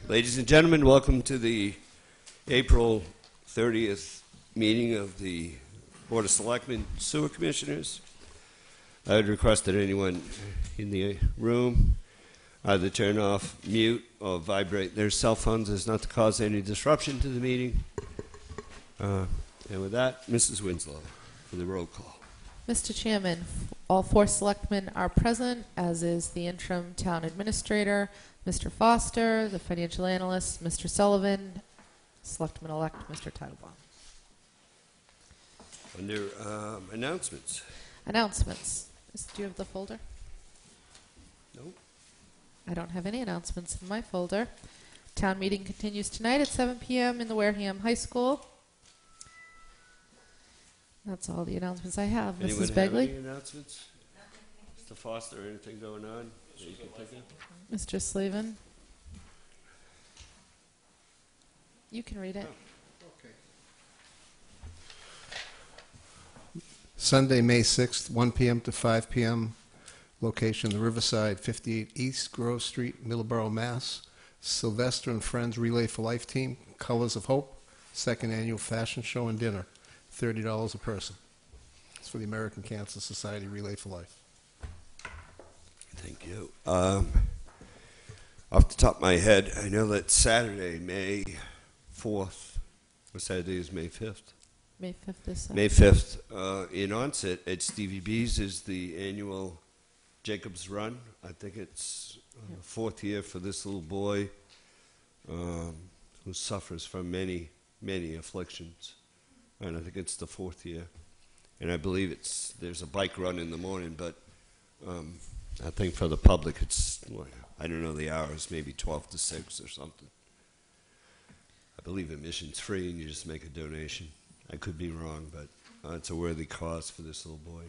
Ladies and gentlemen, welcome to the April 30th meeting of the Board of Selectmen Sewer Commissioners. I would request that anyone in the room either turn off, mute, or vibrate their cell phones as not to cause any disruption to the meeting. And with that, Mrs. Winslow for the roll call. Mr. Chairman, all four selectmen are present, as is the interim town administrator, Mr. Foster, the financial analyst, Mr. Sullivan, selectman-elect Mr. Titlebaum. Under announcements. Announcements. Do you have the folder? No. I don't have any announcements in my folder. Town meeting continues tonight at 7 p.m. in the Wareham High School. That's all the announcements I have. Anyone Mrs. Begley? have any announcements? Mr. Foster, anything going on that you can think of? Mr. Slavin? You can read it. Oh, okay. Sunday, May 6th, 1 p.m. to 5 p.m. Location, the Riverside, 58 East Grove Street, Middleborough, Mass. Sylvester and Friends Relay for Life Team, Colors of Hope, second annual fashion show and dinner, $30 a person. It's for the American Cancer Society Relay for Life. Thank you. Off the top of my head, I know that Saturday, May 4th, or Saturday is May 5th? May 5th is May 5th, in Onset at Stevie B's is the annual Jacob's Run. I think it's the fourth year for this little boy who suffers from many, many afflictions. And I think it's the fourth year. And I believe there's a bike run in the morning, but I think for the public it's, I don't know the hours, maybe 12 to 6 or something. I believe admission's free and you just make a donation. I could be wrong, but it's a worthy cause for this little boy.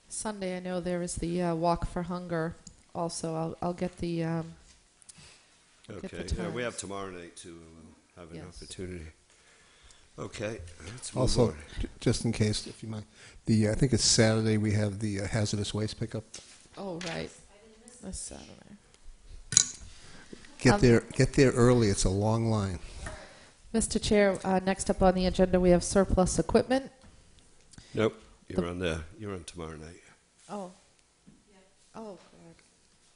Sunday, I know there is the Walk for Hunger. Also, I'll get the. Okay. We have tomorrow night too. We'll have an opportunity. Okay. Let's move Also, on. just in case, if you mind, I think it's Saturday. We have the hazardous waste pickup. Oh, right. This Saturday. Get there early. It's a long line. Mr. Chair, next up on the agenda, we have surplus equipment. Nope. You're on tomorrow night. Oh. Oh, God.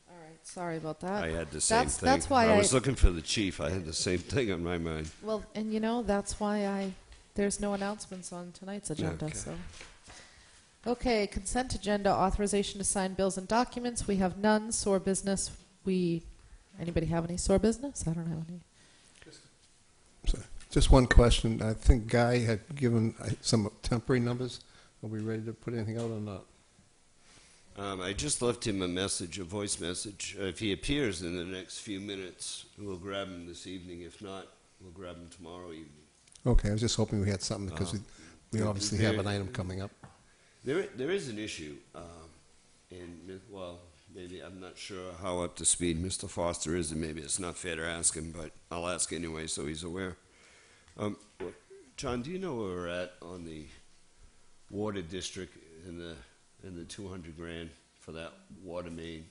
All right. Sorry about that. I had the same thing. That's why I was looking for the chief. I had the same thing on my mind. Well, and that's why there's no announcements on tonight's agenda. Okay. So, okay, consent agenda, authorization to sign bills and documents. We have none. Sore business. Anybody have any sore business? I don't have any. Just one question. I think Guy had given some temporary numbers. Are we ready to put anything out or not? I just left him a voice message. If he appears in the next few minutes, we'll grab him this evening. If not, we'll grab him tomorrow evening. Okay, I was just hoping we had something because we obviously have an item coming up. There is an issue, maybe I'm not sure how up to speed Mr. Foster is, and maybe it's not fair to ask him, but I'll ask anyway so he's aware. John, do you know where we're at on the water district in the 200 grand for that water main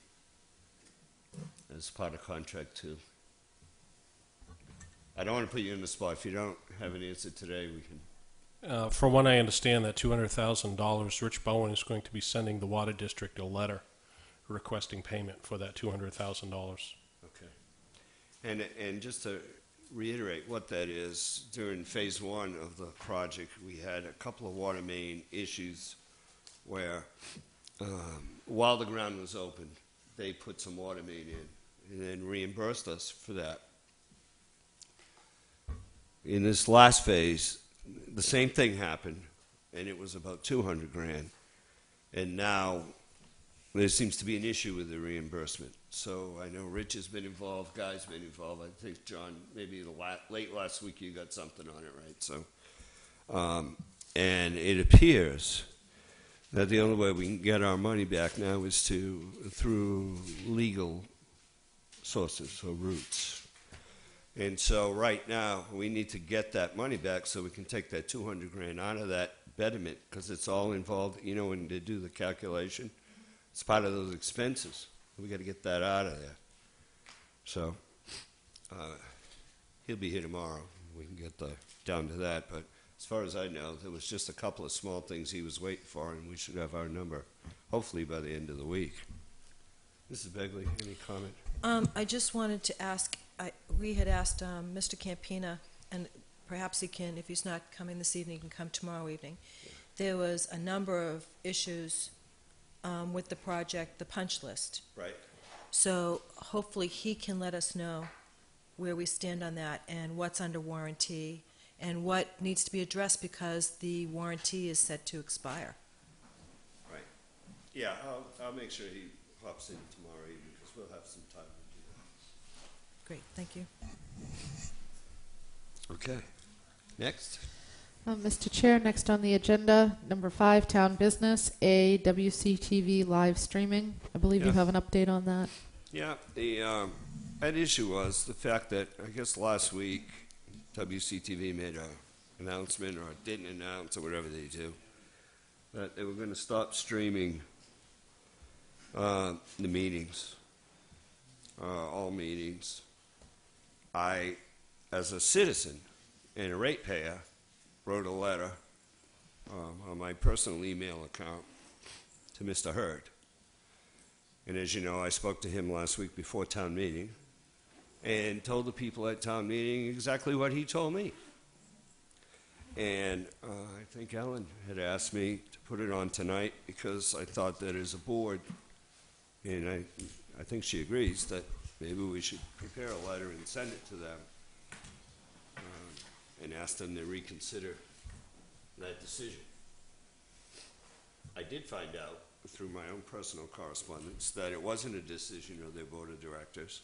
as part of contract 2? I don't want to put you in the spot. If you don't have an answer today, we can. From what I understand, that $200,000, Rich Bowen is going to be sending the water district a letter requesting payment for that $200,000. Okay. And just to reiterate what that is, during phase 1 of the project, we had a couple of water main issues where while the ground was open, they put some water main in and then reimbursed us for that. In this last phase, the same thing happened, and it was about 200 grand. And now there seems to be an issue with the reimbursement. So I know Rich has been involved, Guy's been involved. I think, John, maybe late last week you got something on it, right? So, and it appears that the only way we can get our money back now is through legal sources or routes. And so right now we need to get that money back so we can take that 200 grand out of that betterment, because it's all involved, when they do the calculation, it's part of those expenses. We got to get that out of there. So He'll be here tomorrow. We can get down to that. But as far as I know, there was just a couple of small things he was waiting for, and we should have our number, hopefully by the end of the week. Mrs. Begley, any comment? I just wanted to ask, we had asked Mr. Campina, and perhaps he can, if he's not coming this evening, he can come tomorrow evening. There was a number of issues with the project, the punch list. Right. So hopefully he can let us know where we stand on that and what's under warranty and what needs to be addressed because the warranty is set to expire. Right. Yeah, I'll make sure he hops in tomorrow evening because we'll have some time to do that. Great, thank you. Okay. Next. Mr. Chair, next on the agenda, number 5, town business, WCTV live streaming. I believe you Yeah. have an update on that. Yeah, the that issue was the fact that I guess last week WCTV made an announcement or didn't announce or whatever they do that they were going to stop streaming the meetings, all meetings. I, as a citizen and a ratepayer, wrote a letter on my personal email account to Mr. Hurd. And as you know, I spoke to him last week before town meeting and told the people at town meeting exactly what he told me. And I think Ellen had asked me to put it on tonight because I thought that as a board, and I think she agrees, that maybe we should prepare a letter and send it to them and ask them to reconsider that decision. I did find out through my own personal correspondence that it wasn't a decision of their board of directors,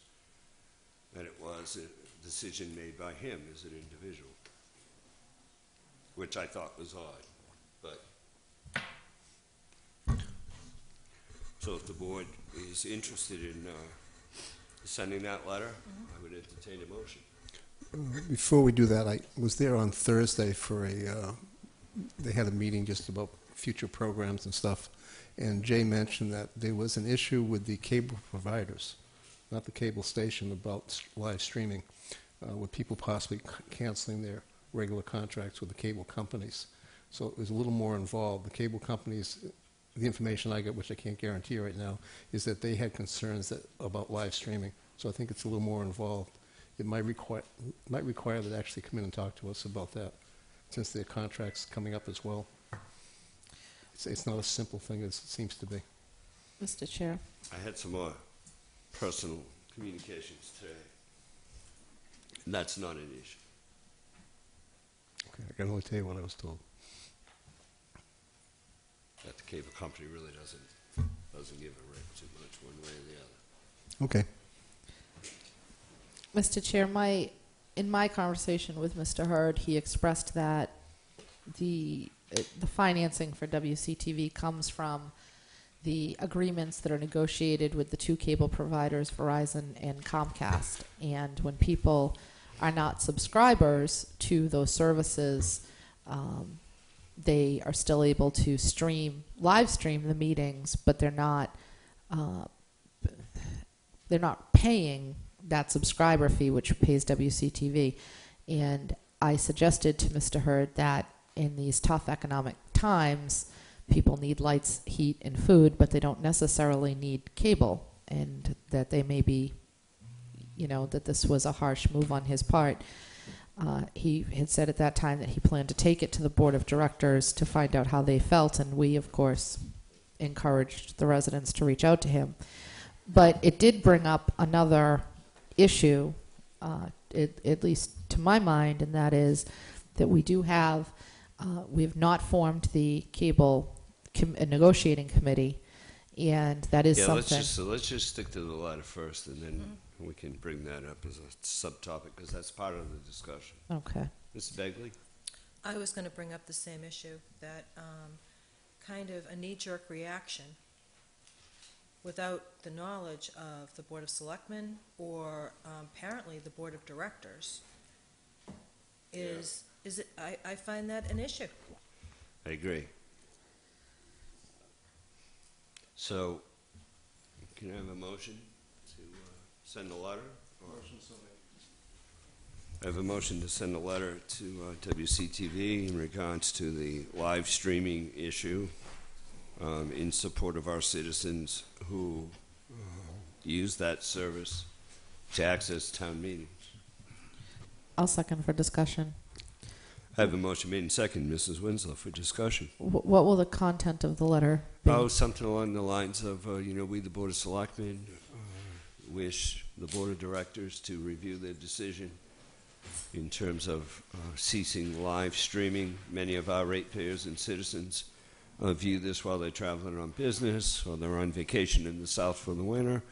that it was a decision made by him as an individual, which I thought was odd. But so if the board is interested in sending that letter, I would entertain a motion. Before we do that, I was there on Thursday for they had a meeting just about future programs and stuff, and Jay mentioned that there was an issue with the cable providers, not the cable station, about live streaming, with people possibly canceling their regular contracts with the cable companies. So it was a little more involved. The cable companies, the information I get, which I can't guarantee right now, is that they had concerns about live streaming. So I think it's a little more involved. It might require that they actually come in and talk to us about that, since their contract's coming up as well. It's not a simple thing as it seems to be. Mr. Chair. I had some more personal communications today, and that's not an issue. Okay, I can only tell you what I was told. That the cable company really doesn't give a rip too much one way or the other. Okay. Mr. Chair, in my conversation with Mr. Hurd, he expressed that the financing for WCTV comes from the agreements that are negotiated with the two cable providers, Verizon and Comcast. And when people are not subscribers to those services, they are still able to live stream the meetings, but they're not paying that subscriber fee, which pays WCTV. And I suggested to Mr. Hurd that in these tough economic times, people need lights, heat, and food, but they don't necessarily need cable, and that they may be, that this was a harsh move on his part. He had said at that time that he planned to take it to the board of directors to find out how they felt, and we, of course, encouraged the residents to reach out to him. But it did bring up another issue, at least to my mind, and that is that we have not formed the cable negotiating committee, and that is something. Let's just stick to the letter first, and then we can bring that up as a subtopic because that's part of the discussion. Okay. Mrs. Begley? I was going to bring up the same issue, that kind of a knee-jerk reaction without the knowledge of the Board of Selectmen or apparently the Board of Directors I find that an issue. I agree. So, can I have a motion to send a letter? Motion so made. I have a motion to send a letter to WCTV in regards to the live streaming issue in support of our citizens who use that service to access town meetings. I'll second for discussion. I have a motion made and second, Mrs. Winslow, for discussion. What will the content of the letter be? Oh, something along the lines of, we, the Board of Selectmen, wish the Board of Directors to review their decision in terms of ceasing live streaming. Many of our ratepayers and citizens view this while they're traveling on business, or they're on vacation in the South for the winter,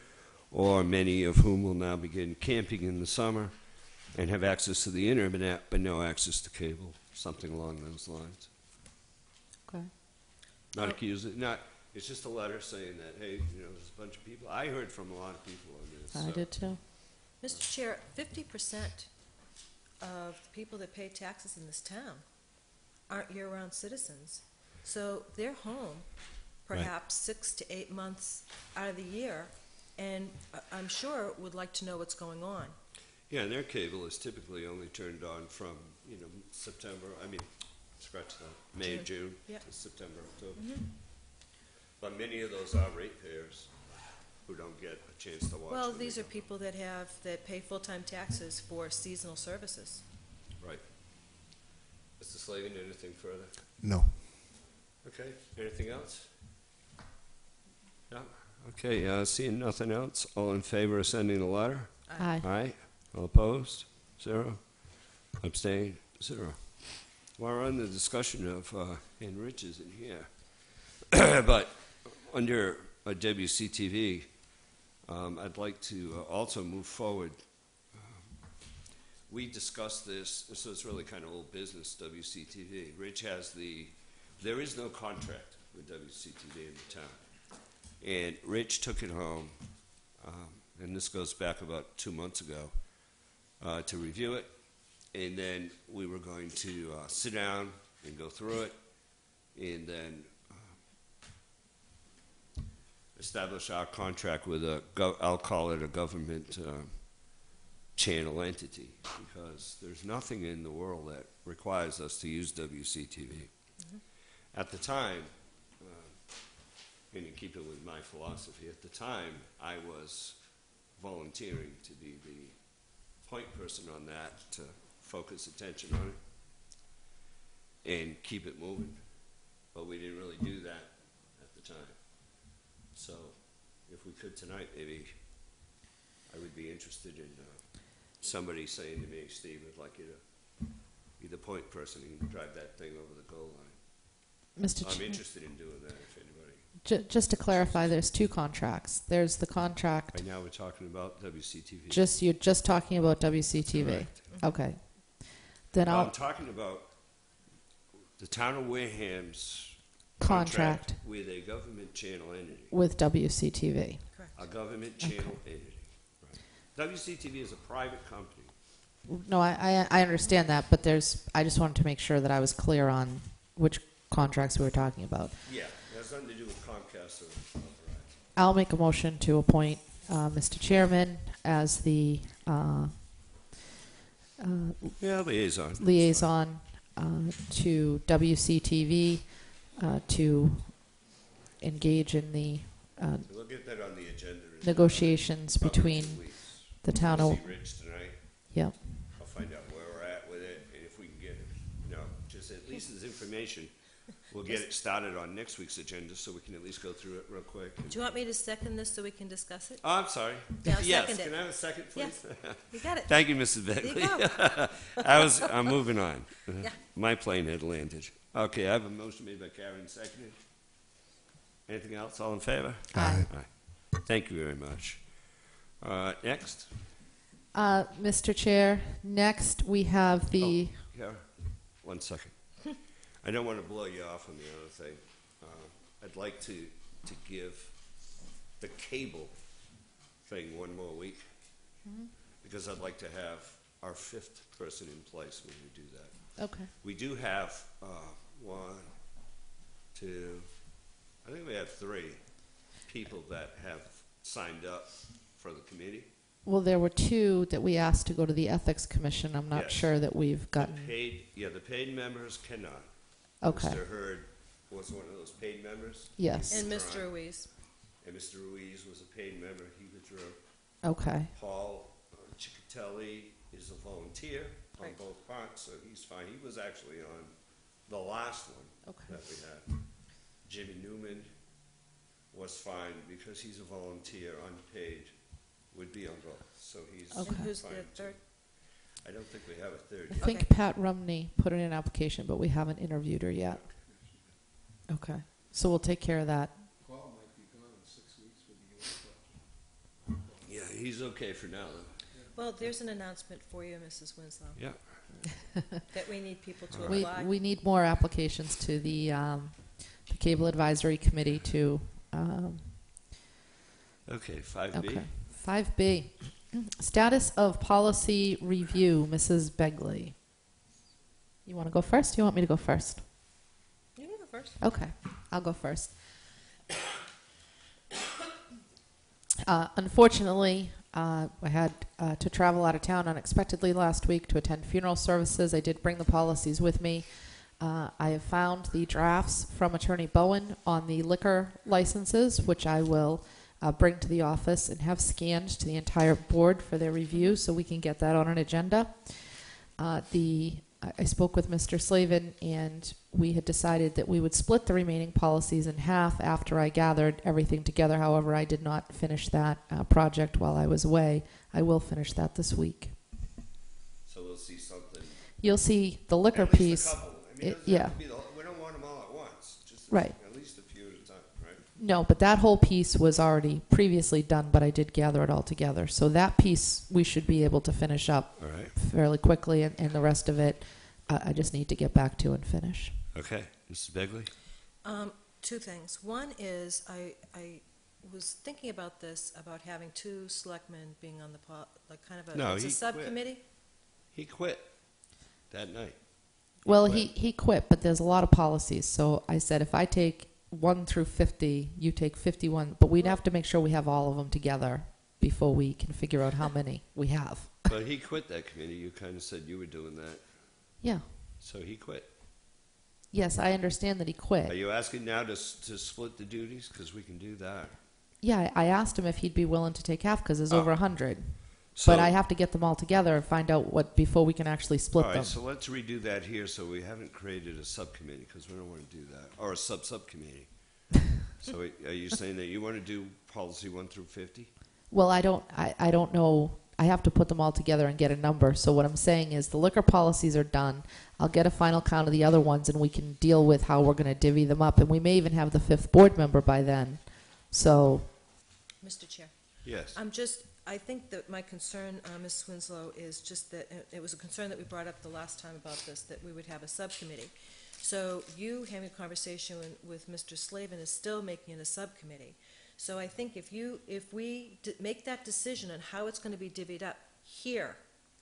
or many of whom will now begin camping in the summer and have access to the internet but no access to cable, something along those lines. Okay. Not accusing, not, it's just a letter saying that, hey, there's a bunch of people. I heard from a lot of people on this. I did too. Mr. Chair, 50% of the people that pay taxes in this town aren't year-round citizens. So they're home perhaps 6 to 8 months out of the year, and I'm sure would like to know what's going on. Yeah, and their cable is typically only turned on from, May, June Yep. to September, October. Mm-hmm. But many of those are ratepayers who don't get a chance to watch. Well, when these they are come people that pay full-time taxes for seasonal services. home. Right. Mr. Slavin, anything further? No. Okay, anything else? No? Okay, seeing nothing else, all in favor of sending the letter? Aye. Aye. All opposed? 0. Abstain? 0. Well, we're on the discussion of, and Rich isn't here, but under WCTV, I'd like to also move forward. We discussed this, so it's really kind of old business, WCTV. Rich has there is no contract with WCTV in the town. And Rich took it home, and this goes back about 2 months ago, to review it. And then we were going to sit down and go through it, and then establish our contract with I'll call it a government channel entity, because there's nothing in the world that requires us to use WCTV. Mm-hmm. At the time, and to keep it with my philosophy, at the time I was volunteering to be the point person on that, to focus attention on it and keep it moving, but we didn't really do that at the time. So if we could tonight, maybe I would be interested in somebody saying to me, Steve, I'd like you to be the point person and drive that thing over the goal line. Mr. I'm Chair, interested in doing that if anybody. just to clarify, there's 2 contracts. There's the contract. Right now we're talking about WCTV. You're just talking about WCTV. Correct. Okay. Then I'm talking about the town of Wareham's contract with a government channel entity. with WCTV. Correct. A government channel entity. Right. WCTV is a private company. No, I understand that, but I just wanted to make sure that I was clear on which contracts we were talking about. Yeah, it has nothing to do with Comcast or Verizon. I'll make a motion to appoint Mr. Chairman as the liaison to WCTV to engage in the We'll get that on the agenda. negotiations between the town I'll of... see Rich tonight. Yep. I'll find out where we're at with it, and if we can get it, just at least as information. We'll get it started on next week's agenda, so we can at least go through it real quick. Do you want me to second this so we can discuss it? Oh, I'm sorry. Yeah, I'll Yes, second it. can I have a second, please? Yes. You got it. Thank you, Mrs. There Beckley. you go. I'm moving on. Yeah. My plane had landed. Okay, I have a motion made by Karen, seconded. Anything else? All in favor? Aye. Aye. Thank you very much. Next. Mr. Chair, next we have the... Karen, 1 second. I don't want to blow you off on the other thing. I'd like to give the cable thing 1 more week, because I'd like to have our 5th person in place when we do that. Okay. We do have 1, 2, I think we have 3 people that have signed up for the committee. Well, there were two that we asked to go to the Ethics Commission. I'm not Yes. sure that we've gotten. The paid members cannot. Okay. Mr. Hurd was one of those paid members. Yes. And He's Mr. withdrawn. Ruiz. And Mr. Ruiz was a paid member, he withdrew. Okay. Paul Ciccatelli is a volunteer on Right. both parts, so he's fine. He was actually on the last one Okay. that we had. Jimmy Newman was fine because he's a volunteer, unpaid, would be on both, so he's Okay. And who's fine the too. third? I don't think we have a third I yet. think Okay. Pat Rumney put in an application, but we haven't interviewed her yet. Okay. So we'll take care of that. Paul might be gone in 6 weeks with the US budget. Yeah, he's okay for now, though. Well, there's an announcement for you, Mrs. Winslow, Yeah. that we need people to We, apply. we need more applications to the Cable Advisory Committee to, Okay, 5B. okay. 5B, status of policy review, Mrs. Begley. You want to go first? You want me to go first? You can go first. Okay, I'll go first. Unfortunately, I had to travel out of town unexpectedly last week to attend funeral services. I did bring the policies with me. I have found the drafts from Attorney Bowen on the liquor licenses, which I will bring to the office and have scanned to the entire board for their review so we can get that on an agenda. I spoke with Mr. Slavin, and we had decided that we would split the remaining policies in half after I gathered everything together. However, I did not finish that project while I was away. I will finish that this week. So we'll see something. You'll see the liquor At least piece. a couple. I mean, it doesn't Yeah. have to be the whole, we don't want them all at once. Just Right. At least a few at a time, right? No, but that whole piece was already previously done, but I did gather it all together. So that piece we should be able to finish up All right. fairly quickly, and the rest of it I just need to get back to and finish. Okay. Mrs. Begley? Two things. One is I was thinking about this, about having two selectmen being on the, like kind of a, No, it's a he quit. subcommittee. He quit that night. Well, quit. he quit, but there's a lot of policies. So I said, if I take 1 through 50, you take 51. But we'd have to make sure we have all of them together before we can figure out how many we have. But he quit that committee. You kind of said you were doing that. Yeah. So he quit. Yes, I understand that he Are quit. you asking now to split the duties? Because we can do that. Yeah, I asked him if he'd be willing to take half because there's over 100. So, But I have to get them all together and find out what before we can actually split all them. right, so let's redo that here. So we haven't created a subcommittee because we don't want to do that. Or a subcommittee. So are you saying that you want to do policy 1 through 50? Well, I don't know. I have to put them all together and get a number. So what I'm saying is the liquor policies are done. I'll get a final count of the other ones, and we can deal with how we're going to divvy them up. And we may even have the 5th board member by then. So, Mr. Chair. Yes. I think that my concern, Ms. Winslow, is just that it was a concern that we brought up the last time about this, that we would have a subcommittee. So you having a conversation with Mr. Slavin is still making it a subcommittee. So I think if we make that decision on how it's going to be divvied up here,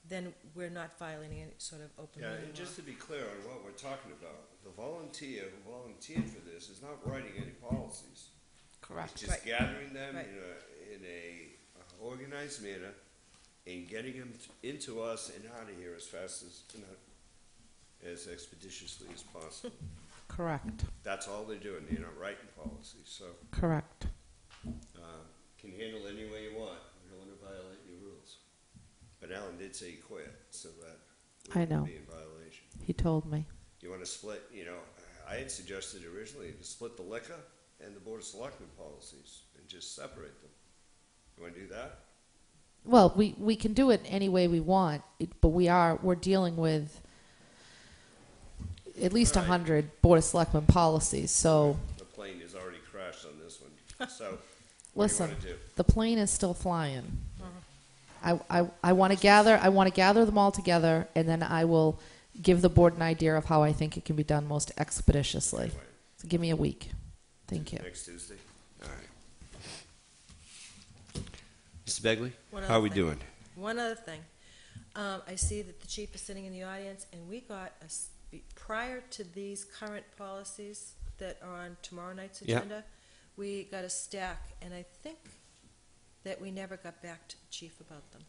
then we're not violating any sort of open Yeah, meeting and law. just to be clear on what we're talking about, the volunteer who volunteered for this is not writing any policies. correct. It's just gathering them Right. in a organized manner and getting them into us and out of here as fast as expeditiously as possible. Correct. That's all they're doing. They're not writing policies. So Correct. can handle it any way you want. We don't want to violate your rules. But Alan did say he quit, so that I would know. be in violation. He told me. You want to split, I had suggested originally to split the liquor and the Board of Selectmen policies and just separate them. You want to do that? Well, we can do it any way we want, but we're dealing with at least All right. 100 Board of Selectmen policies. So The plane has already crashed on this one. So, listen, what do you want to do? the plane is still flying. I want to gather them all together, and then I will give the board an idea of how I think it can be done most expeditiously. Anyway, So give me a week. Thank you. next Tuesday? All right. Mr. Begley, One how are other we thing. doing? One other thing. I see that the chief is sitting in the audience, and we got prior to these current policies that are on tomorrow night's Yeah. agenda, we got a stack, and I think that we never got back to the chief about them.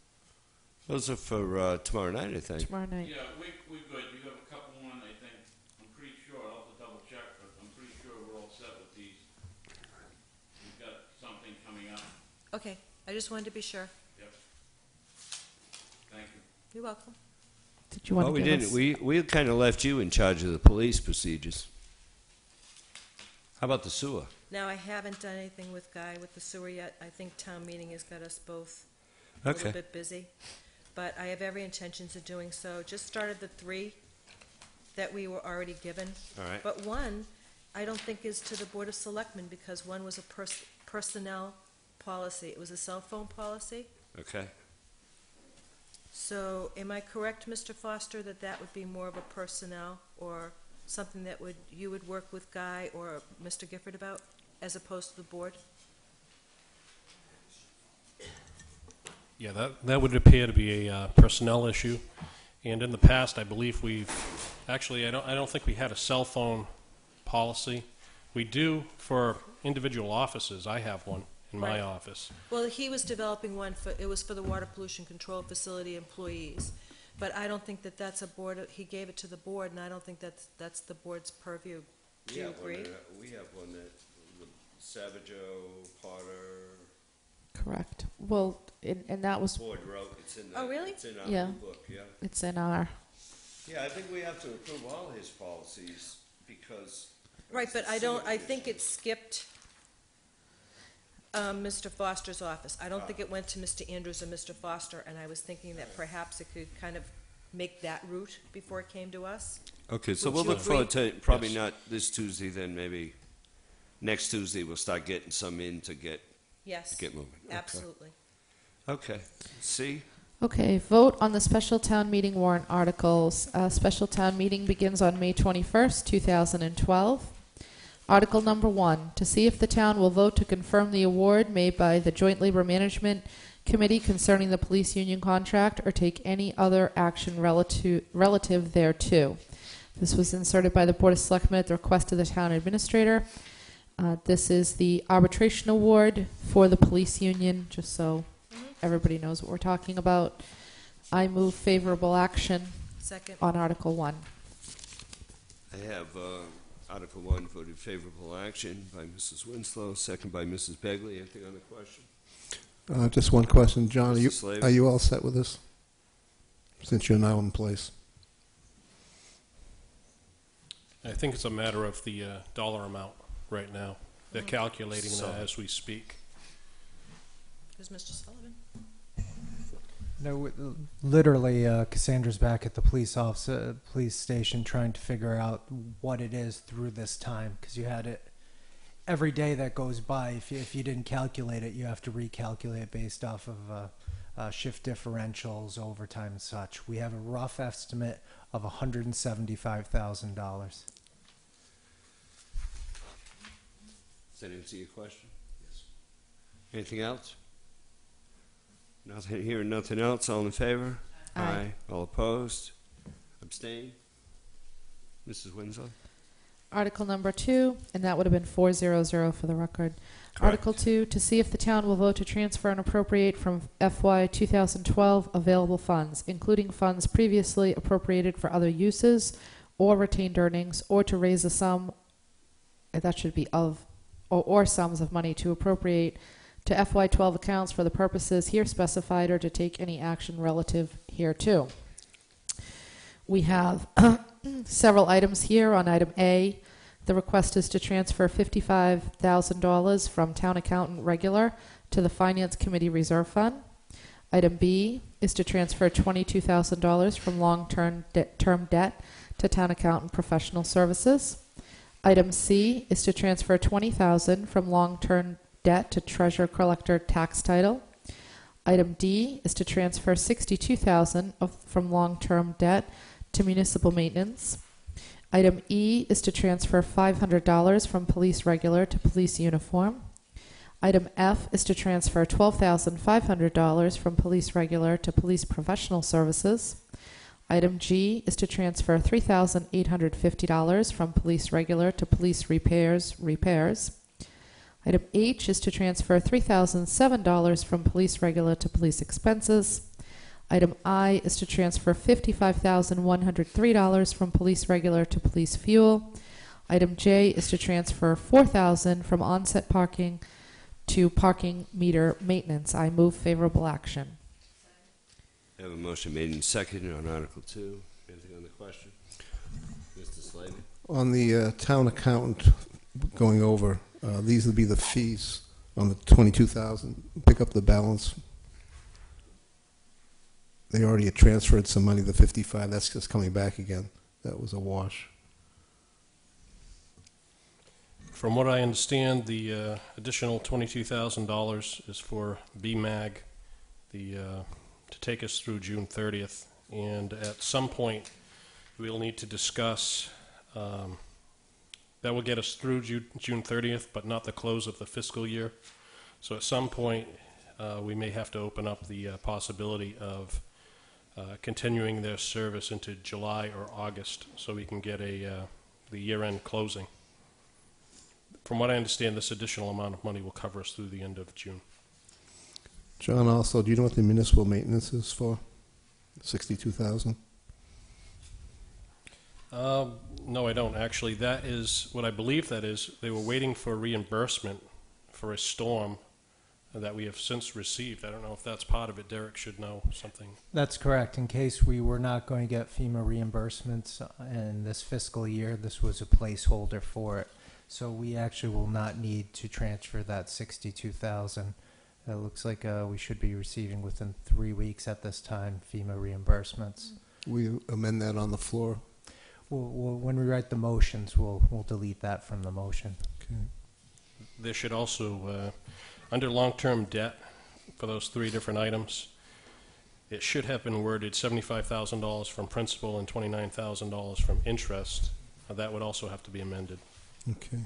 Those are for tomorrow night, I think. Tomorrow night. Yeah, we're good. You have a couple more, I think. I'm pretty sure, I'll have to double check, but I'm pretty sure we're all set with these. We've got something coming up. Okay, I just wanted to be sure. Yep. Thank you. You're welcome. Did you want Oh, to we give didn't. us? We kind of left you in charge of the police procedures. How about the sewer? Now, I haven't done anything with Guy with the sewer yet. I think town meeting has got us both a little bit busy. But I have every intentions of doing so. Just started the 3 that we were already given. All right. But one, I don't think is to the Board of Selectmen, because one was a personnel policy. It was a cell phone policy. Okay. So am I correct, Mr. Foster, that that would be more of a personnel or something that you would work with Guy or Mr. Gifford about, as opposed to the board? Yeah, that would appear to be a personnel issue. And in the past, I believe actually, I don't think we had a cell phone policy. We do for individual offices. I have one in my Right. office. Well, he was developing one it was for the water pollution control facility employees. But I don't think that that's a board, he gave it to the board, and I don't think that's the board's purview. Do you agree? We have one that Savageau, Potter, Correct. Well, and that was, Board wrote. It's in. Oh, really? It's in our Yeah. blue book. Yeah. it's in our, Yeah, I think we have to approve all his policies because. Right, but I think it skipped Mr. Foster's office. I don't think it went to Mr. Andrews or Mr. Foster, and I was thinking that perhaps it could kind of make that route before it came to us. Okay, so Would we'll you look forward agree? to probably Yes. not this Tuesday. Then maybe next Tuesday we'll start getting some in to get Yes, moving. Okay. absolutely. Okay. See. okay, vote on the special town meeting warrant articles. Special town meeting begins on May 21st, 2012. Article number 1, to see if the town will vote to confirm the award made by the Joint Labor Management Committee concerning the police union contract or take any other action relative thereto. This was inserted by the Board of Selectmen at the request of the town administrator. This is the arbitration award for the police union, just so everybody knows what we're talking about. I move favorable action Second. on Article 1. I have Article 1 voted favorable action by Mrs. Winslow, second by Mrs. Begley. Anything on the question? Just one question, John. Mr. Slade? Are you all set with this? Since you're now in place. I think it's a matter of the dollar amount right now. They're calculating So- that as we speak. Who's Mr. Sullivan? No, literally, Cassandra's back at the police station, trying to figure out what it is through this time, because you had it every day that goes by. If you didn't calculate it, you have to recalculate based off of shift differentials, overtime, and such. We have a rough estimate of $175,000. Does that answer your question? Yes. Anything else? Nothing here, nothing else. All in favor? Aye. All opposed? Abstain? Mrs. Winslow? Article number 2, and that would have been 400 for the record. Correct. Article 2, to see if the town will vote to transfer and appropriate from FY 2012 available funds, including funds previously appropriated for other uses or retained earnings, or to raise a sum, that should be of, or sums of money to appropriate to FY12 accounts for the purposes here specified, or to take any action relative hereto. We have several items here. On item A, the request is to transfer $55,000 from town accountant regular to the Finance Committee Reserve Fund. Item B is to transfer $22,000 from long-term term debt to town accountant professional services. Item C is to transfer $20,000 from long-term debt to treasurer collector tax title. Item D is to transfer $62,000 from long-term debt to municipal maintenance. Item E is to transfer $500 from police regular to police uniform. Item F is to transfer $12,500 from police regular to police professional services. Item G is to transfer $3,850 from police regular to police repairs. Item H is to transfer $3,007 from police regular to police expenses. Item I is to transfer $55,103 from police regular to police fuel. Item J is to transfer $4,000 from onset parking to parking meter maintenance. I move favorable action. I have a motion made and seconded on Article 2. Anything on the question? Mr. Slavy? On the town accountant going over, these would be the fees on the 22,000. Pick up the balance. They already had transferred some money, the 55. That's just coming back again. That was a wash. From what I understand, the additional $22,000 is for BMAG, to take us through June 30th. And at some point, we'll need to discuss, that will get us through June 30th, but not the close of the fiscal year. So at some point, we may have to open up the possibility of continuing their service into July or August so we can get the year-end closing. From what I understand, this additional amount of money will cover us through the end of June. John, also, do you know what the municipal maintenance is for? 62,000. No, I don't actually. That is what I believe that is. They were waiting for reimbursement for a storm that we have since received. I don't know if that's part of it. Derek should know something. That's correct. In case we were not going to get FEMA reimbursements in this fiscal year, this was a placeholder for it. So we actually will not need to transfer that 62,000. It looks like we should be receiving within 3 weeks at this time FEMA reimbursements. We amend that on the floor. When we write the motions, we'll delete that from the motion. Okay. There should also, under long-term debt, for those 3 different items, it should have been worded $75,000 from principal and $29,000 from interest. That would also have to be amended. Okay.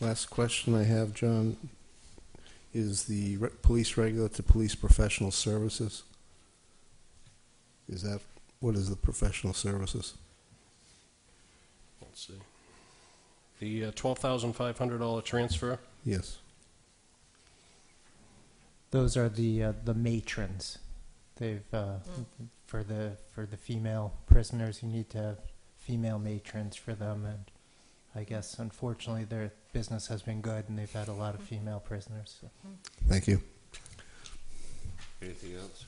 Last question I have, John, is the police regular to police professional services. What is the professional services? Let's see. The $12,500 transfer. Yes. Those are the matrons. They've for the female prisoners, you need to have female matrons for them, and I guess unfortunately their business has been good, and they've had a lot of female prisoners. So. Thank you. Anything else?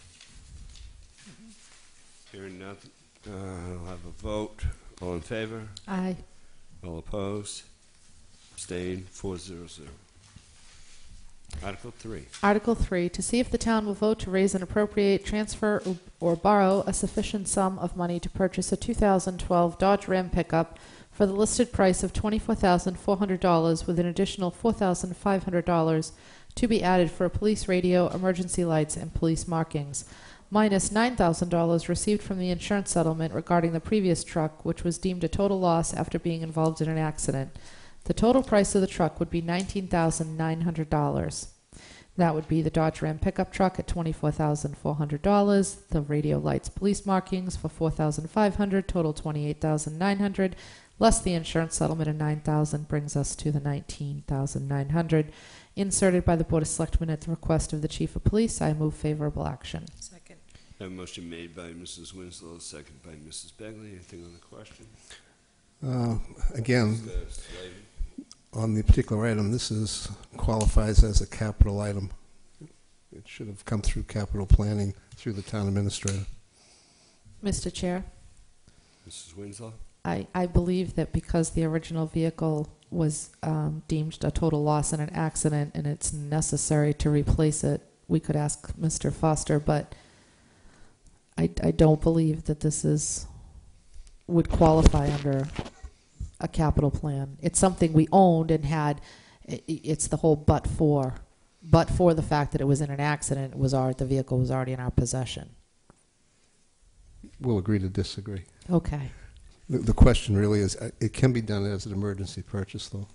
Hearing nothing, I'll have a vote. All in favor? Aye. All opposed? Abstained? 4-0-0. Article 3. Article 3, to see if the town will vote to raise and appropriate, transfer, or borrow a sufficient sum of money to purchase a 2012 Dodge Ram pickup for the listed price of $24,400 with an additional $4,500 to be added for a police radio, emergency lights, and police markings, minus $9,000 received from the insurance settlement regarding the previous truck, which was deemed a total loss after being involved in an accident. The total price of the truck would be $19,900. That would be the Dodge Ram pickup truck at $24,400, the radio lights police markings for $4,500, total $28,900, less the insurance settlement of $9,000 brings us to the $19,900. Inserted by the Board of Selectmen at the request of the Chief of Police. I move favorable action. Second. I have a motion made by Mrs. Winslow, second by Mrs. Begley. Anything on the question? Again, Mr. Slavy? on the particular item, this qualifies as a capital item. It should have come through capital planning through the town administrator. Mr. Chair, Mrs. Winslow? I believe that because the original vehicle was deemed a total loss in an accident and it's necessary to replace it, we could ask Mr. Foster, but I don't believe that this would qualify under a capital plan. It's something we owned and had. It's the whole but for the fact that it was in an accident, the vehicle was already in our possession. We'll agree to disagree. Okay. The question really is, it can be done as an emergency purchase, though.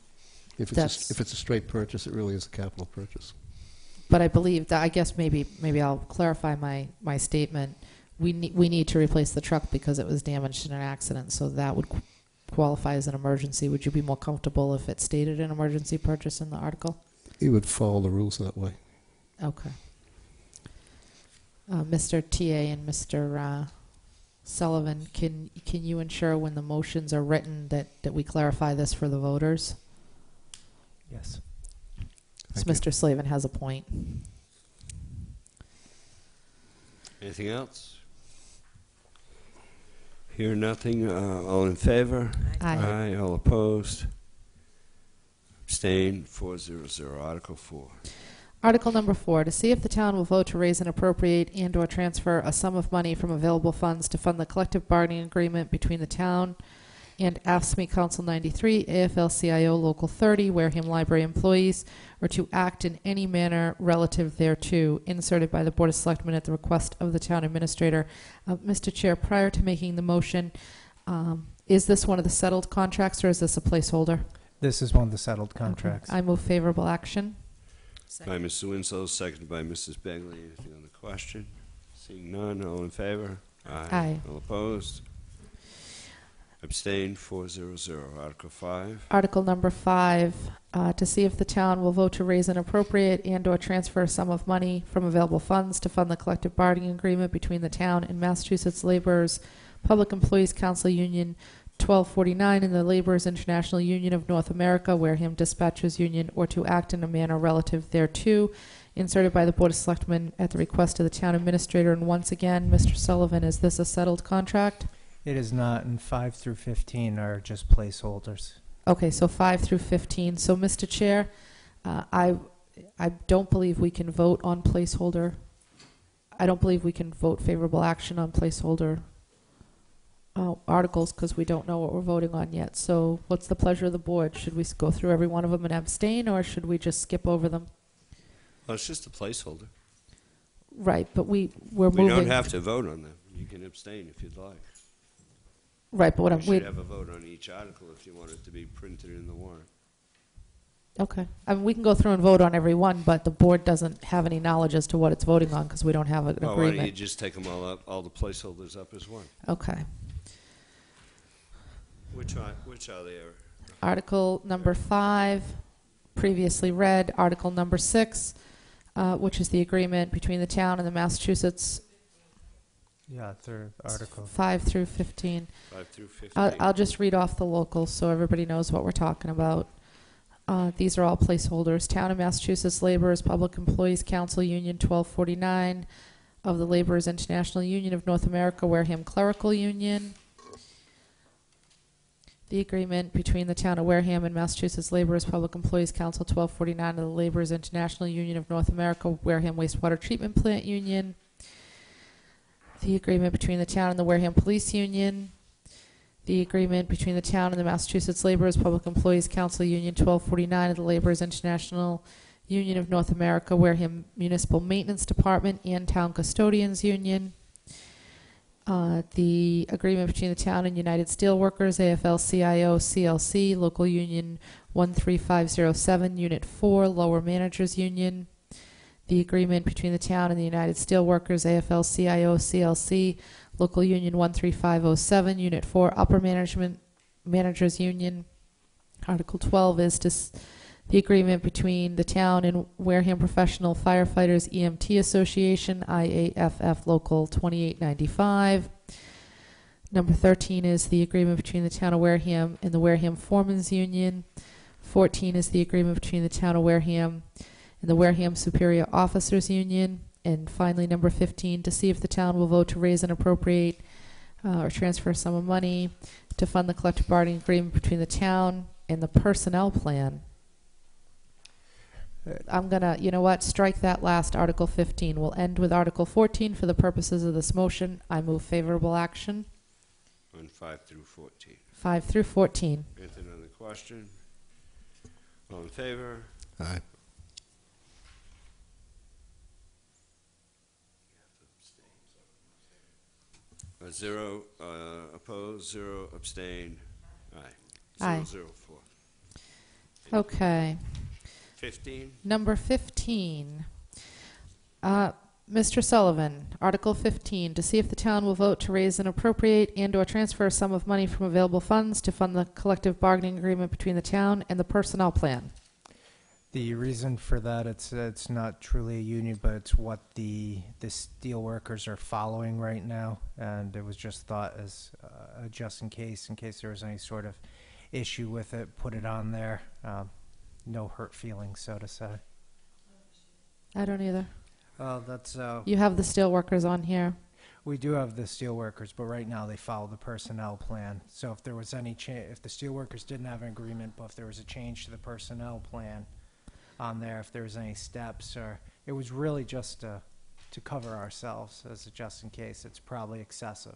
If it's a straight purchase, it really is a capital purchase. But I believe that, I guess maybe I'll clarify my statement. We need to replace the truck because it was damaged in an accident, so that would qualify as an emergency. Would you be more comfortable if it stated an emergency purchase in the article? You would follow the rules that way. Okay. Mr. TA and Mr. Sullivan, can you ensure when the motions are written that we clarify this for the voters? Yes. So Thank you. Mr. Slavin has a point. Anything else? Hear nothing. All in favor? Aye. All opposed? Abstain. 400. Article 4. Article number 4, to see if the town will vote to raise and appropriate and/or transfer a sum of money from available funds to fund the collective bargaining agreement between the town and AFSCME Council 93, AFL-CIO Local 30, Wareham Library employees, or to act in any manner relative thereto, inserted by the Board of Selectmen at the request of the town administrator. Mr. Chair, prior to making the motion, is this one of the settled contracts or is this a placeholder? This is one of the settled contracts. Okay. I move favorable action. By Mr. Winslow, seconded by Mrs. Begley. Anything on the question? Seeing none, all in favor? Aye. All opposed? Abstain. 400. Article 5. Article number 5, to see if the town will vote to raise and appropriate and/or transfer a sum of money from available funds to fund the collective bargaining agreement between the town and Massachusetts Laborers Public Employees Council Union 1249 and the Laborers International Union of North America, Wareham Dispatchers Union, or to act in a manner relative thereto, inserted by the Board of Selectmen at the request of the town administrator. And once again, Mr. Sullivan, is this a settled contract? It is not, and 5 through 15 are just placeholders. Okay, so 5 through 15. So, Mr. Chair, I don't believe we can vote on placeholder. I don't believe we can vote favorable action on placeholder articles because we don't know what we're voting on yet. So what's the pleasure of the board? Should we go through every one of them and abstain, or should we just skip over them? Well, it's just a placeholder. Right, but we're We moving. don't have to vote on them. You can abstain if you'd like. Right, but what We I'm... should have a vote on each article if you want it to be printed in the warrant. Okay. I mean, we can go through and vote on every one, but the board doesn't have any knowledge as to what it's voting on because we don't have an Well, why don't you agreement. just take them all up, all the placeholders up as one? Okay. Which are there? Article number 5, previously read. Article number 6, which is the agreement between the town and the Massachusetts, Yeah, third article. 5 through 15. 5 through 15. I'll just read off the locals so everybody knows what we're talking about. These are all placeholders. Town of Massachusetts Laborers Public Employees Council Union 1249 of the Laborers International Union of North America, Wareham Clerical Union. The agreement between the town of Wareham and Massachusetts Laborers Public Employees Council 1249 of the Laborers International Union of North America, Wareham Wastewater Treatment Plant Union. The agreement between the town and the Wareham Police Union. The agreement between the town and the Massachusetts Laborers Public Employees Council Union 1249 of the Laborers International Union of North America, Wareham Municipal Maintenance Department and Town Custodians Union. The agreement between the town and United Steelworkers, AFL-CIO, CLC, Local Union 13507, Unit 4, Lower Managers Union. The agreement between the town and the United Steelworkers, AFL-CIO, CLC, Local Union 13507, Unit 4, Upper Managers Union. Article 12 is the agreement between the town and Wareham Professional Firefighters EMT Association, IAFF Local 2895. Number 13 is the agreement between the town of Wareham and the Wareham Foremen's Union. 14 is the agreement between the town of Wareham and the Wareham Superior Officers Union. And finally, number 15, to see if the town will vote to raise and appropriate or transfer a sum of money to fund the collective bargaining agreement between the town and the personnel plan. I'm going to, you know what, strike that last Article 15. We'll end with Article 14 for the purposes of this motion. I move favorable action. On 5 through 14. 5 through 14. Anything on the question? All in favor? Aye. Zero opposed, 0 abstain. Aye. Aye. 004. Okay. 15. Number 15. Mr. Sullivan, Article 15, to see if the town will vote to raise and appropriate and/or transfer a sum of money from available funds to fund the collective bargaining agreement between the town and the personnel plan. The reason for that, it's not truly a union, but it's what the steel workers are following right now, and it was just thought as just in case there was any sort of issue with it, put it on there. No hurt feelings, so to say. I don't either. That's You have the steel workers on here. we do have the steel workers, but right now they follow the personnel plan. So if there was any if the steel workers didn't have an agreement, but if there was a change to the personnel plan on there, if there was any steps, or it was really just to cover ourselves as a just in case. It's probably excessive.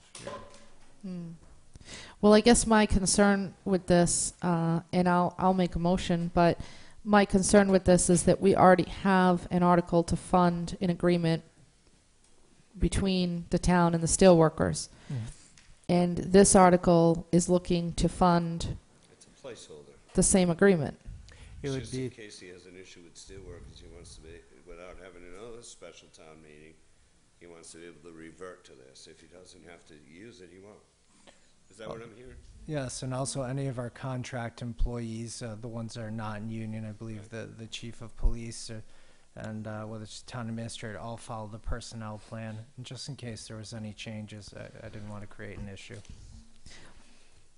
Well, I guess my concern with this, and I'll make a motion, but my concern with this is that we already have an article to fund an agreement between the town and the steelworkers. And this article is looking to fund It's a placeholder. the same agreement. It It's would just be in case he has an issue with steelworkers, he wants to be, without having another special town meeting, he wants to be able to revert to this. If he doesn't have to use it, he won't. Is that what I'm hearing? yes, and also any of our contract employees, the ones that are not in union, I believe the chief of police and whether it's town administrator, all follow the personnel plan. And just in case there was any changes, I didn't want to create an issue.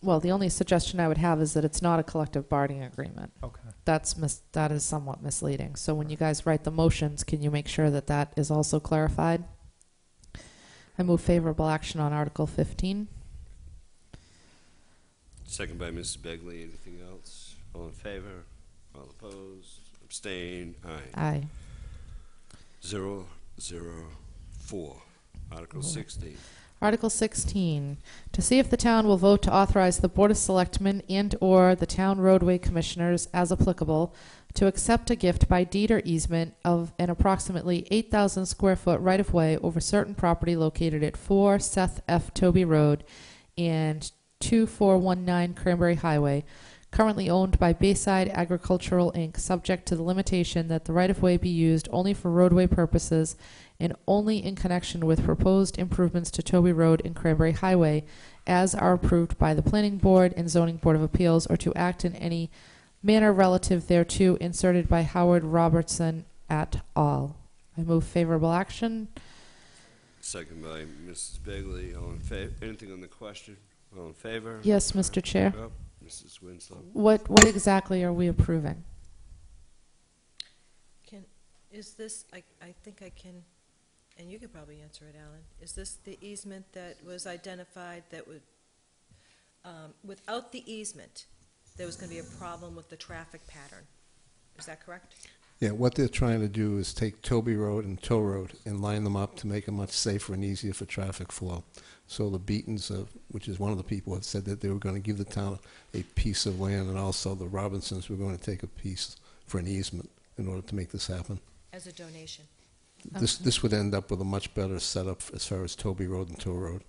Well, the only suggestion I would have is that it's not a collective bargaining agreement. Okay. That is somewhat misleading. So when you guys write the motions, can you make sure that that is also clarified? I move favorable action on Article 15. Second by Mrs. Begley. Anything else? All in favor? All opposed? Abstain? Aye. Aye. 004. Article 16. Article 16, to see if the town will vote to authorize the Board of Selectmen and/or the Town Roadway Commissioners, as applicable, to accept a gift by deed or easement of an approximately 8,000 square foot right-of-way over certain property located at 4 Seth F. Toby Road and 2419 Cranberry Highway, currently owned by Bayside Agricultural, Inc., subject to the limitation that the right-of-way be used only for roadway purposes and only in connection with proposed improvements to Toby Road and Cranberry Highway, as are approved by the Planning Board and Zoning Board of Appeals, or to act in any manner relative thereto, inserted by Howard Robertson et al. I move favorable action. Second by Mrs. Begley. All in favor? Anything on the question? All in favor? Yes, Mr. Chair. Oh, Mrs. Winslow. What exactly are we approving? Is this, I think I can, and you could probably answer it, Alan. Is this the easement that was identified that would, without the easement, there was going to be a problem with the traffic pattern? Is that correct? Yeah, what they're trying to do is take Toby Road and Tow Road and line them up to make it much safer and easier for traffic flow. So the Beatons, which is one of the people, have said that they were going to give the town a piece of land, and also the Robinsons were going to take a piece for an easement in order to make this happen. As a donation? This would end up with a much better setup as far as Toby Road and Tow Road,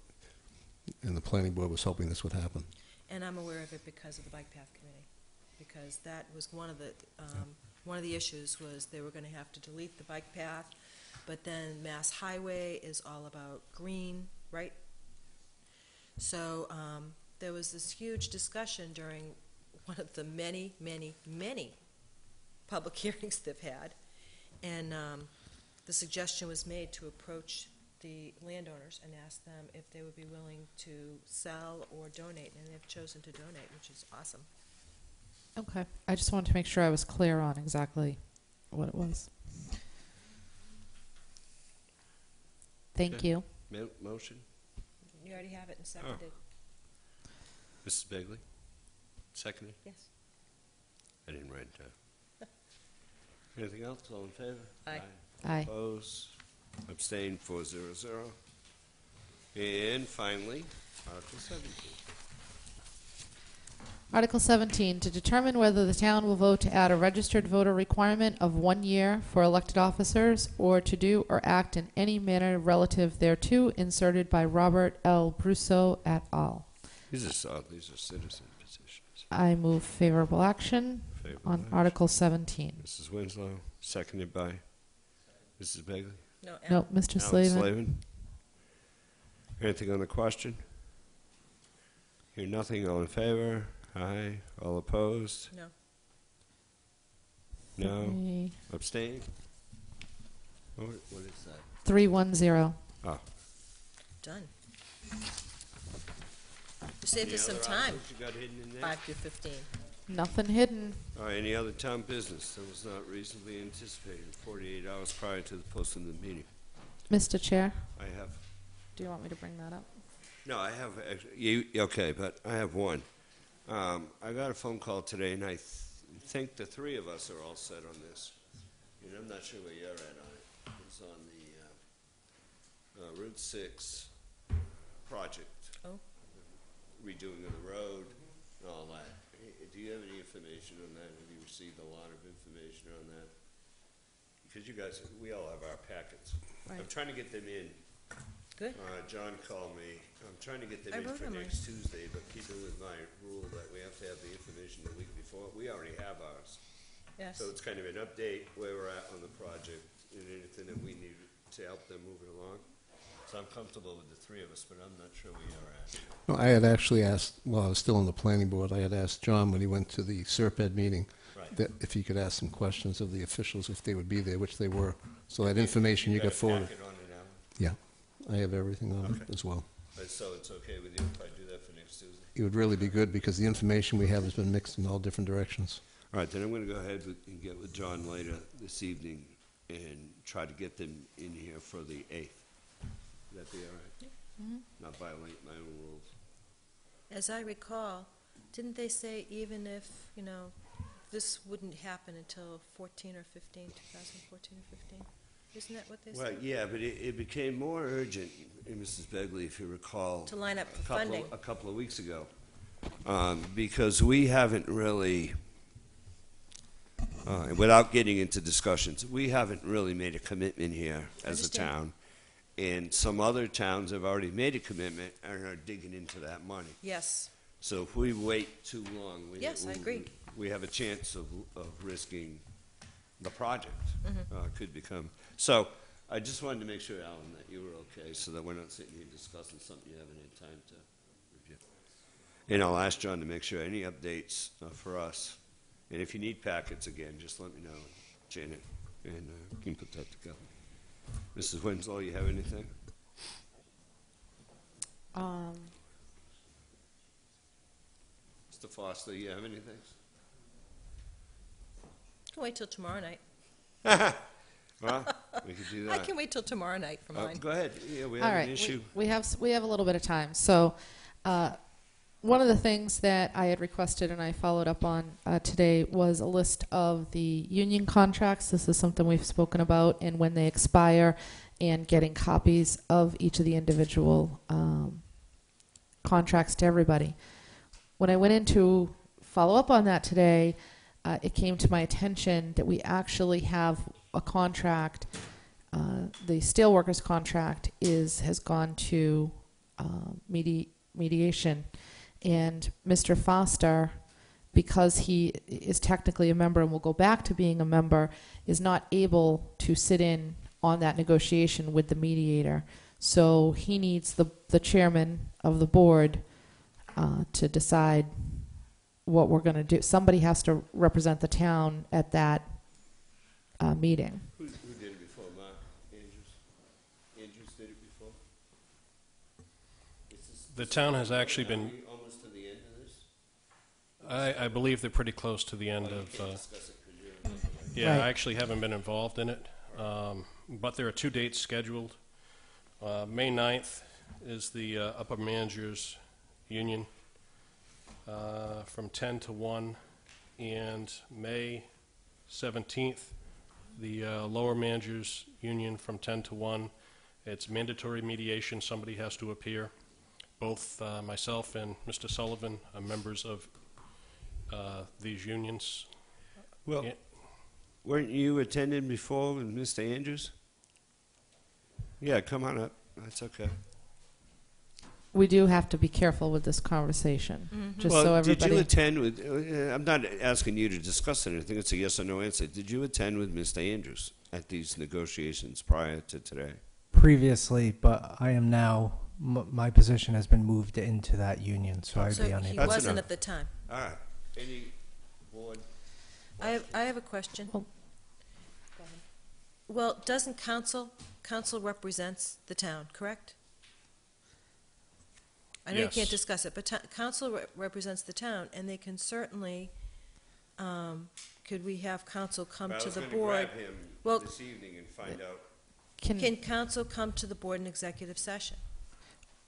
and the planning board was hoping this would happen. And I'm aware of it because of the Bike Path Committee, because that was one of the issues was they were going to have to delete the bike path, but then Mass Highway is all about green, right? So there was this huge discussion during one of the many, many, many public hearings they've had, and the suggestion was made to approach the landowners and ask them if they would be willing to sell or donate, and they've chosen to donate, which is awesome. Okay. I just wanted to make sure I was clear on exactly what it was. Thank Okay. you. Motion? You already have it and seconded. Mrs. Begley? Seconded? Yes. I didn't write it down. Anything else? All in favor? Aye. Aye. Opposed? Abstained? 400. And finally, Article 17. Article 17, to determine whether the town will vote to add a registered voter requirement of 1 year for elected officers, or to do or act in any manner relative thereto, inserted by Robert L. Brousseau et al. These are citizen petitions. I move favorable action Favorable on action. Article 17. Mrs. Winslow, seconded by Mrs. Begley. No, No, Mr. Alan Slavin. Slavin. Anything on the question? Hear nothing, all in favor? Aye. All opposed? No. No. Three- Abstain? What is that? 310. Oh. Done. You saved us some Any other time, items you got hidden in there? 5 to 15. Nothing hidden. All right, any other town business that was not reasonably anticipated 48 hours prior to the posting of the meeting? Mr. Chair, I have. do you want me to bring that up? No, I have, okay, but I have one. I got a phone call today, and I think the three of us are all set on this. And I'm not sure where you're at on it. It's on the Route 6 project. Oh. Redoing of the road and all that. Do you have any information on that? Have you received a lot of information on that? Because you guys, we all have our packets. Right. I'm trying to get them in. Good. John called me. I'm trying to get them I in wrote for them next Tuesday, but keeping with my rule that we have to have the information the week before. We already have ours. Yes. So it's kind of an update where we're at on the project and anything that we need to help them move it along. So I'm comfortable with the three of us, but I'm not sure where you're at. No, I had actually asked, while I was still on the planning board, I had asked John when he went to the SERPED meeting, Right. that if he could ask some questions of the officials if they would be there, which they were. So that information you got got a forwarded. packet on it now? Yeah, I have everything on Okay. it as well. So it's okay with you if I do that for next Tuesday? It would really be good because the information we have has been mixed in all different directions. All right, then I'm going to go ahead and get with John later this evening and try to get them in here for the 8th. Would that be all right? Not violate my own rules. As I recall, didn't they say even if, this wouldn't happen until 14 or 15, 2014 or 15? Isn't that what they Well, said? yeah, but it became more urgent, Mrs. Begley, if you recall. To line up for funding. A couple of weeks ago. Because we haven't really, without getting into discussions, we haven't really made a commitment here as a Understand. town. And some other towns have already made a commitment and are digging into that money. Yes. So if we wait too long, Yes, I agree. we have a chance of risking the project. Could become. So I just wanted to make sure, Alan, that you were okay, so that we're not sitting here discussing something you haven't had time to review. And I'll ask John to make sure any updates for us. And if you need packets again, just let me know, Janet, and we can put that together. Mrs. Winslow, you have anything? Mr. Foster, you have anything? I can wait till tomorrow night. Well, we could do that. I can wait till tomorrow night for mine. Go ahead. Yeah, we All have right, an issue. we have a little bit of time. So, one of the things that I had requested and I followed up on today was a list of the union contracts. This is something we've spoken about, and when they expire, and getting copies of each of the individual contracts to everybody. When I went in to follow up on that today, it came to my attention that we actually have a contract. The steelworkers contract has gone to mediation, and Mr. Foster, because he is technically a member and will go back to being a member, is not able to sit in on that negotiation with the mediator. So he needs the chairman of the board to decide what we're going to do. Somebody has to represent the town at that meeting. Who did it before, Mark? Andrews? Andrews did it before? The town has actually Are been, we almost to the end of this? I believe they're pretty close to the end Oh, you of, can't discuss it 'cause you're- yeah, Right. I actually haven't been involved in it. But there are 2 dates scheduled. May 9th is the upper managers union from 10 to 1, and May 17th, the lower managers union from 10 to 1. It's mandatory mediation. Somebody has to appear. Both myself and Mr. Sullivan are members of these unions. Well, Yeah. weren't you attending before with Mr. Andrews? Yeah, come on up. That's okay. we do have to be careful with this conversation, just so Did everybody. you attend with, I'm not asking you to discuss anything, it's a yes or no answer. Did you attend with Mr. Andrews at these negotiations prior to today? Previously, but I am now, my position has been moved into that union, so I'd So be he unable. That's wasn't enough. at the time. All right. Any board? I have a question. Oh. Well, doesn't council represents the town, correct? I know you Yes. can't discuss it, but council represents the town, and they can certainly, could we have council come to the board? I was going to grab him Well- this evening and find out. Can council come to the board in executive session?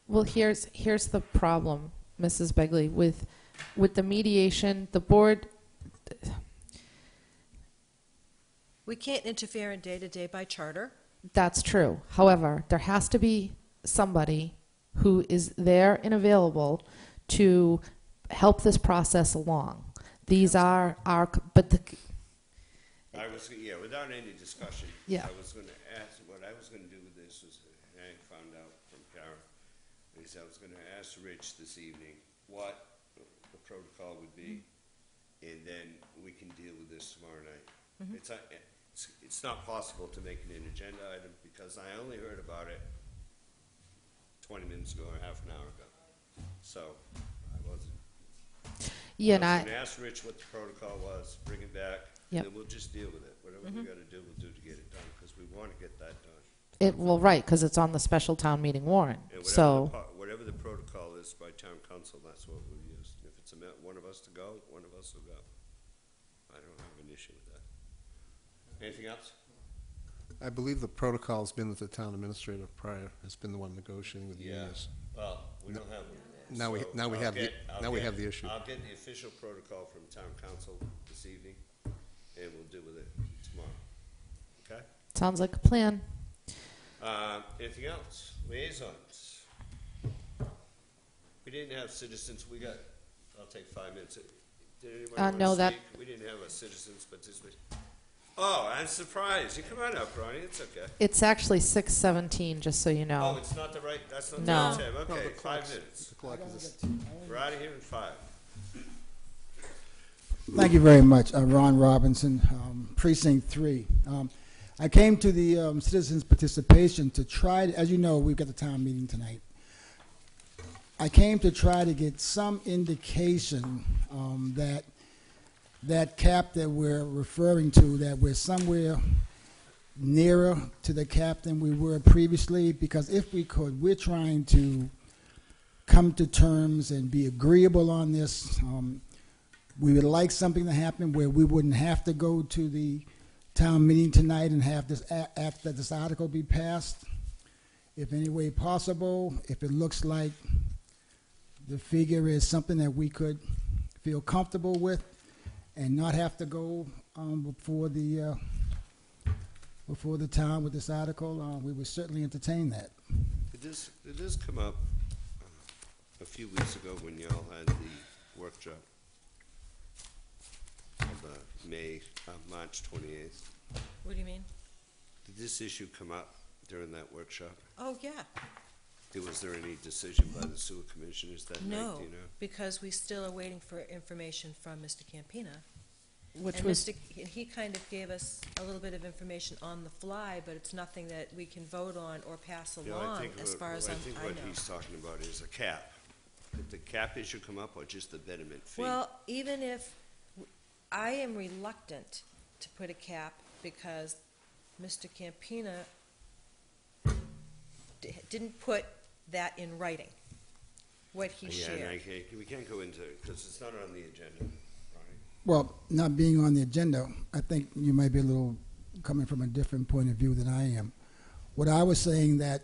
Well, here's the problem, Mrs. Begley, with the mediation, the board. We can't interfere in day-to-day by charter. That's true. However, there has to be somebody who is there and available to help this process along. These are our, but the, I was, without any discussion. Yeah. I was going to ask, what I was going to do with this was, I found out from Karen, is I was going to ask Rich this evening what the protocol would be, and then we can deal with this tomorrow night. It's not possible to make it an agenda item, because I only heard about it 20 minutes ago or half an hour ago. So, I wasn't. yeah, I and was I, going to ask Rich what the protocol was, bring it back, Yep. and then we'll just deal with it. Whatever we got to do, we'll do to get it done, because we want to get that done. right, because it's on the special town meeting warrant. And So, whatever the protocol is by town council, that's what we'll use. If it's one of us to go, one of us will go. I don't have an issue with that. Anything else? I believe the protocol's been with the town administrator prior, has been the one negotiating with the unions. Well, we don't have one. Now we- So now we I'll have the- get- now I'll we get- have the issue. I'll get the official protocol from town council this evening, and we'll deal with it tomorrow. Okay? sounds like a plan. Anything else? Liaisons. We didn't have citizens, I'll take 5 minutes. Did anybody want no, to that- speak? We didn't have a citizens participation. Oh, I'm surprised. You come on up, Ronnie, it's okay. It's actually 6:17, just so you Oh, know. it's not the right, that's not the No. right time. No, Okay, the 5 clock's- minutes. The clock is We're out of here in 5. Thank you very much. Ron Robinson, Precinct 3. I came to the citizens' participation to try, as you know, we've got the town meeting tonight. I came to try to get some indication that cap that we're referring to, that we're somewhere nearer to the cap than we were previously, because if we could, we're trying to come to terms and be agreeable on this. We would like something to happen where we wouldn't have to go to the town meeting tonight and have this this article be passed. If any way possible, if it looks like the figure is something that we could feel comfortable with and not have to go before the town with this article, we would certainly entertain that. Did this come up a few weeks ago when y'all had the workshop of March 28th? What do you mean? Did this issue come up during that workshop? Oh, yeah. Was there any decision by the sewer commissioners that night, No, do you know? because we still are waiting for information from Mr. Campina. Which And was, he kind of gave us a little bit of information on the fly, but it's nothing that we can vote on or pass Yeah, along, as far as I I think know. what he's talking about is a cap. Did the cap issue come up, or just the betterment fee? Well, even if, I am reluctant to put a cap because Mr. Campina didn't put that in writing, what he Yeah, and shared. we can't go into it, because it's not on the agenda, right? Well, not being on the agenda, I think you might be a little coming from a different point of view than I am. What I was saying, that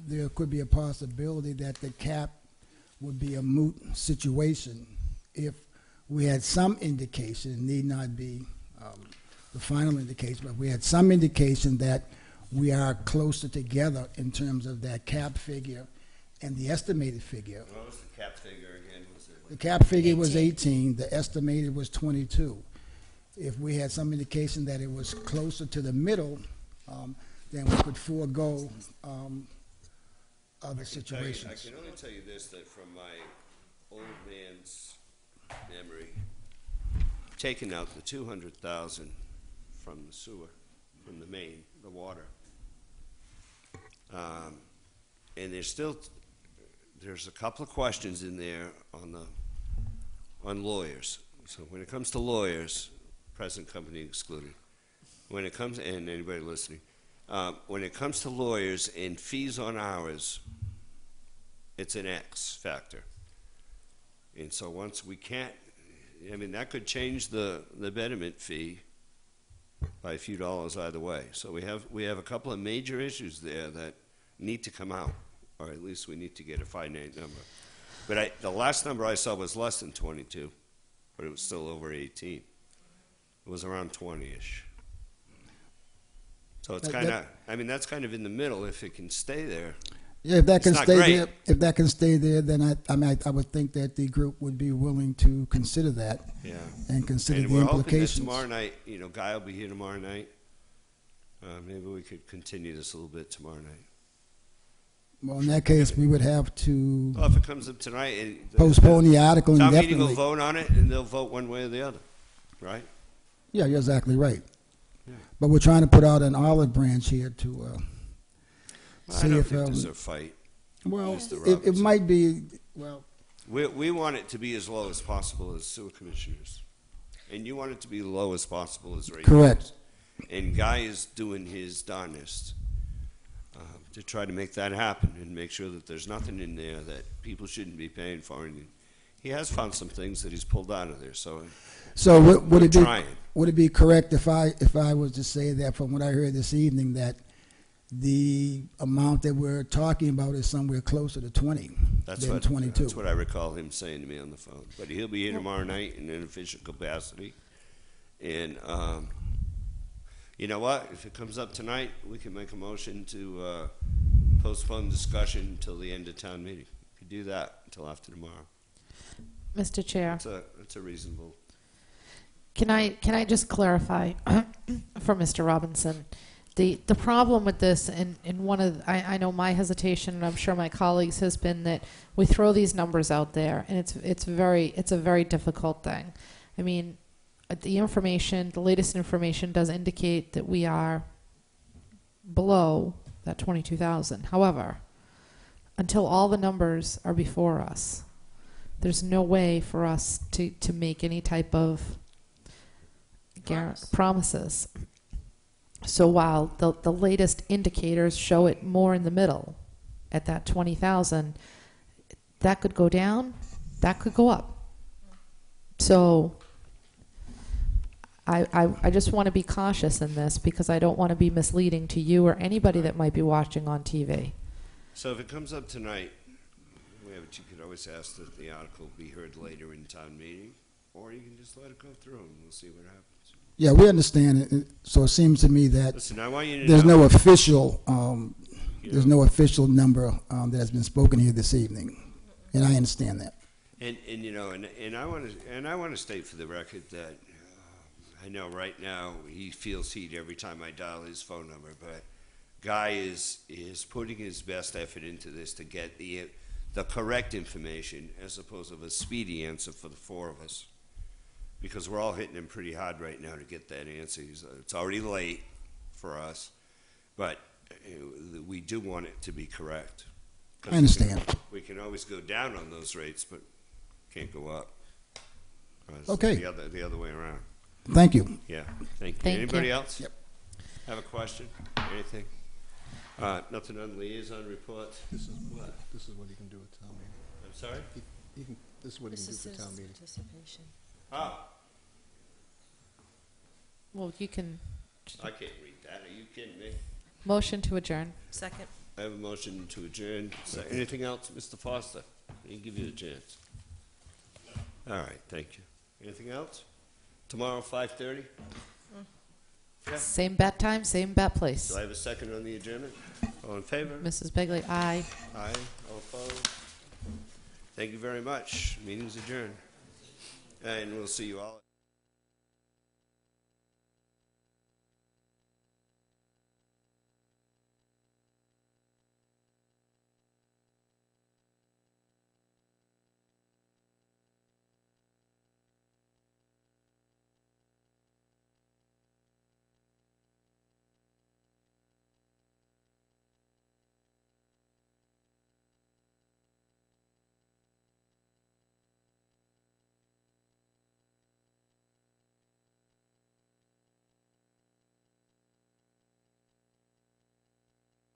there could be a possibility that the cap would be a moot situation if we had some indication, need not be the final indication, but we had some indication that we are closer together in terms of that cap figure and the estimated figure. What was the cap figure again? Was it The cap figure was 18. 18, the estimated was 22. If we had some indication that it was closer to the middle, then we could forego other I situations. can only tell you this, that from my old man's memory, taking out the 200,000 from the sewer, from the main, the water, and there's a couple of questions in there on lawyers. So when it comes to lawyers, present company excluded. When it comes, and anybody listening, when it comes to lawyers and fees on hours, it's an X factor. And so once we can't, I mean, that could change the betterment fee by a few dollars either way. So we have a couple of major issues there that need to come out, or at least we need to get a finite number. But the last number I saw was less than 22, but it was still over 18. It was around 20-ish. So it's kind of, I mean, that's kind of in the middle if it can stay there. Yeah, if that can It's not stay great. there, if that can stay there, then I would think that the group would be willing to consider that Yeah. and consider And the we're hoping that implications. tomorrow night, Guy will be here tomorrow night. Maybe we could continue this a little bit tomorrow night. Well, in that case, we would have to Well, if it comes up tonight, postpone the article town meeting will indefinitely. vote on it, and they'll vote one way or the other, right? Yeah, you're exactly right. Yeah. But we're trying to put out an olive branch here to I see don't if think there's a fight. well, Mr. it Robinson. might be well. We want it to be as low as possible as sewer commissioners, and you want it to be low as possible as ratepayers. Correct. And Guy is doing his darnest to try to make that happen and make sure that there's nothing in there that people shouldn't be paying for. And he has found some things that he's pulled out of there. So Would we're it be trying. would it be correct if I was to say that from what I heard this evening that the amount that we're talking about is somewhere closer to 20 than 22? That's what I recall him saying to me on the phone. But he'll be here tomorrow night in an official capacity. And you know what? If it comes up tonight, we can make a motion to postpone discussion until the end of town meeting. We could do that until after tomorrow. Mr. Chair, It's a reasonable. can I just clarify for Mr. Robinson? The problem with this, and one of I know my hesitation, and I'm sure my colleagues, has been that we throw these numbers out there, and it's a very difficult thing. I mean, the latest information does indicate that we are below that 22,000. However, until all the numbers are before us, there's no way for us to make any type of promises. So while the latest indicators show it more in the middle at that 20,000, that could go down, that could go up. So I just want to be cautious in this because I don't want to be misleading to you or anybody that might be watching on TV. So if it comes up tonight, you could always ask that the article be heard later in town meeting, or you can just let it go through and we'll see what happens. Yeah, we understand it. So it seems to me that Listen, I want you to there's know, no official there's know, no official number that has been spoken here this evening, and I understand that. and I want to state for the record that I know right now he feels heat every time I dial his phone number, but Guy is putting his best effort into this to get the correct information as opposed to a speedy answer for the four of us, because we're all hitting him pretty hard right now to get that answer. It's already late for us, but we do want it to be correct. I understand. We can always go down on those rates, but can't go up. Okay. The other way around. Thank you. Yeah, thank you. Thank Anybody you. else? Yep. Have a question? Anything? Nothing on liaison reports? This is what you can do at town meeting. I'm sorry? This is what you can do for town meeting. Participation. Oh, Well, you can I can't read that. Are you kidding me? motion to adjourn. Second. I have a motion to adjourn. Anything else, Mr. Foster? I didn't give you a chance. All right, thank you. Anything else? Tomorrow, 5:30? Yeah. Same bat time, same bat place. Do I have a second on the adjournment? All in favor? Mrs. Begley, aye. Aye. All opposed? Thank you very much. Meeting's adjourned. And we'll see you all.